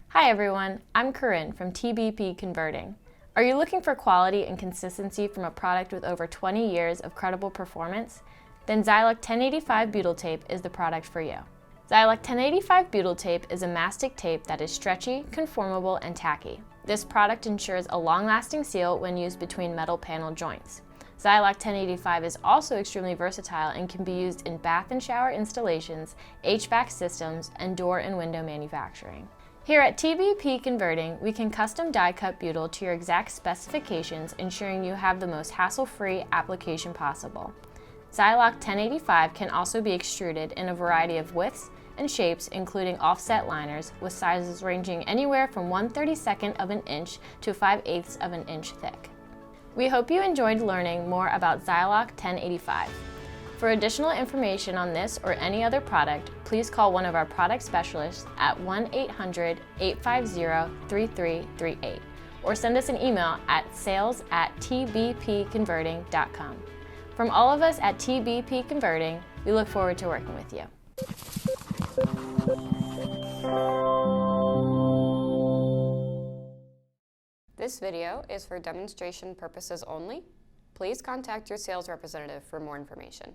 Hi everyone, I'm Corinne from TBP Converting. Are you looking for quality and consistency from a product with over 20 years of credible performance? Then Zialoc 1085 butyl tape is the product for you. Zialoc 1085 butyl tape is a mastic tape that is stretchy, conformable, and tacky. This product ensures a long-lasting seal when used between metal panel joints. Zialoc 1085 is also extremely versatile and can be used in bath and shower installations, HVAC systems, and door and window manufacturing. Here at TBP Converting, we can custom die cut butyl to your exact specifications, ensuring you have the most hassle-free application possible. Zialoc 1085 can also be extruded in a variety of widths and shapes, including offset liners with sizes ranging anywhere from 1/32 of an inch to 5/8 of an inch thick. We hope you enjoyed learning more about Zialoc 1085. For additional information on this or any other product, please call one of our product specialists at 1-800-850-3338 or send us an email at sales@tbpconverting.com. From all of us at TBP Converting, we look forward to working with you. This video is for demonstration purposes only. Please contact your sales representative for more information.